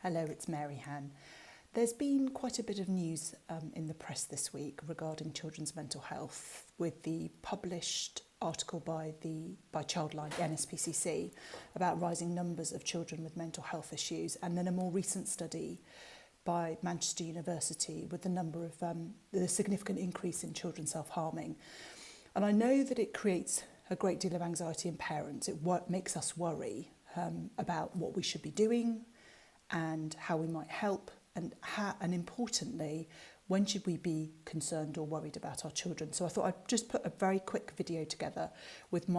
Hello, it's Mary Han. There's been quite a bit of news in the press this week regarding children's mental health, with the published article by Childline NSPCC about rising numbers of children with mental health issues, and then a more recent study by Manchester University with the significant increase in children self-harming. And I know that it creates a great deal of anxiety in parents. It makes us worry about what we should be doing and how we might help, and importantly, when should we be concerned or worried about our children. So I thought I'd just put a very quick video together with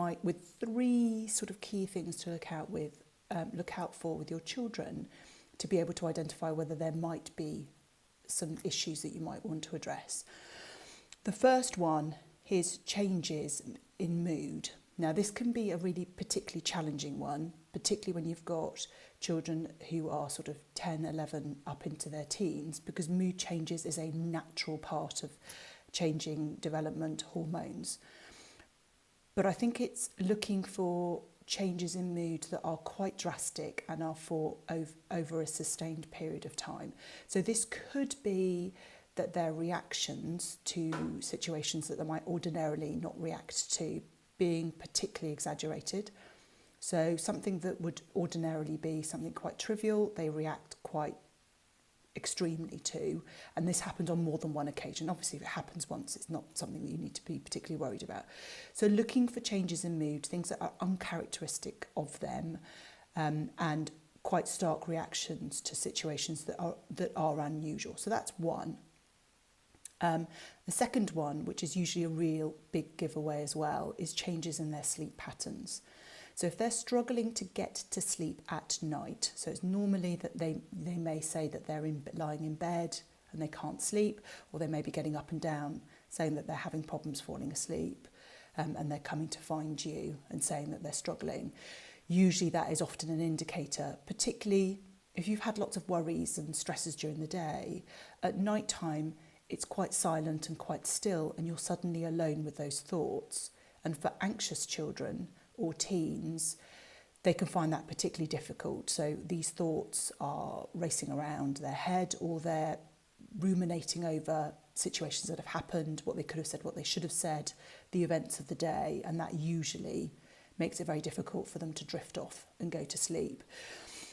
three sort of key things to look out for with your children, to be able to identify whether there might be some issues that you might want to address. The first one is changes in mood. Now, this can be a really particularly challenging one, particularly when you've got children who are sort of 10, 11 up into their teens, because mood changes is a natural part of changing development hormones. But I think it's looking for changes in mood that are quite drastic and are for over a sustained period of time. So this could be that their reactions to situations that they might ordinarily not react to being particularly exaggerated. So something that would ordinarily be something quite trivial, they react quite extremely to, and this happened on more than one occasion. Obviously, if it happens once, it's not something that you need to be particularly worried about. So looking for changes in mood, things that are uncharacteristic of them, and quite stark reactions to situations that are unusual. So that's one. The second one, which is usually a real big giveaway as well, is changes in their sleep patterns. So if they're struggling to get to sleep at night, so it's normally that they may say that they're lying in bed and they can't sleep, or they may be getting up and down saying that they're having problems falling asleep, and they're coming to find you and saying that they're struggling. Usually that is often an indicator, particularly if you've had lots of worries and stresses during the day. At night time, it's quite silent and quite still, and you're suddenly alone with those thoughts. And for anxious children or teens, they can find that particularly difficult. So these thoughts are racing around their head, or they're ruminating over situations that have happened, what they could have said, what they should have said, the events of the day, and that usually makes it very difficult for them to drift off and go to sleep.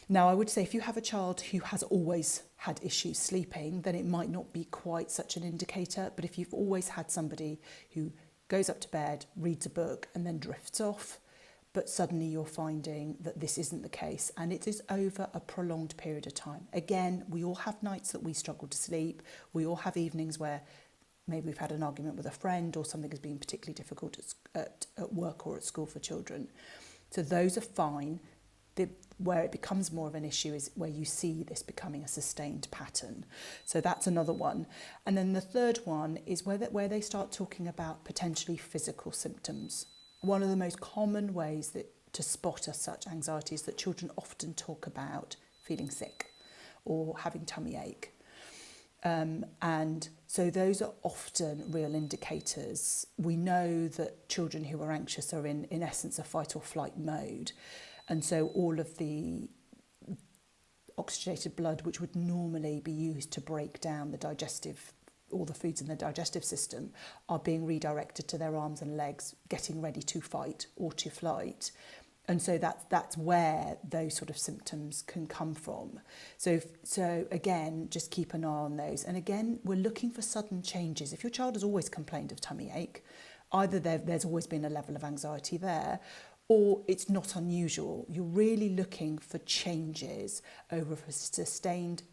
Now, I would say if you have a child who has always had issues sleeping, then it might not be quite such an indicator. But if you've always had somebody who goes up to bed, reads a book, and then drifts off, but suddenly you're finding that this isn't the case, and it is over a prolonged period of time. Again, we all have nights that we struggle to sleep. We all have evenings where maybe we've had an argument with a friend, or something has been particularly difficult at work or at school for children. So those are fine. Where it becomes more of an issue is where you see this becoming a sustained pattern. So that's another one. And then the third one is where they start talking about potentially physical symptoms. One of the most common ways to spot such anxiety is that children often talk about feeling sick or having tummy ache. And so those are often real indicators. We know that children who are anxious are in essence a fight or flight mode. And so all of the oxygenated blood, which would normally be used to break down all the foods in the digestive system, are being redirected to their arms and legs, getting ready to fight or to flight. And so that's where those sort of symptoms can come from. So again, just keep an eye on those. And again, we're looking for sudden changes. If your child has always complained of tummy ache, either there's always been a level of anxiety there, or it's not unusual. You're really looking for changes over a sustained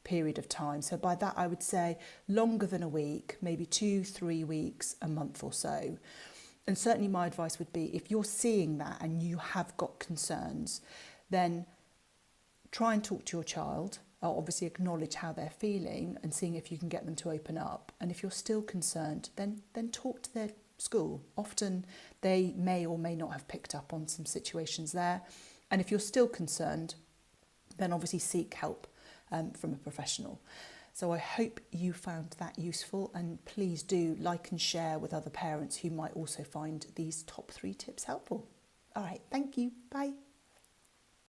period of time. So by that, I would say longer than a week, maybe 2-3 weeks, a month or so. And certainly my advice would be, if you're seeing that and you have got concerns, then try and talk to your child. Obviously acknowledge how they're feeling and seeing if you can get them to open up. And if you're still concerned, then talk to their school. Often they may or may not have picked up on some situations there. And if you're still concerned, then obviously seek help from a professional. So I hope you found that useful, and please do like and share with other parents who might also find these top 3 tips helpful. All right, thank you. Bye.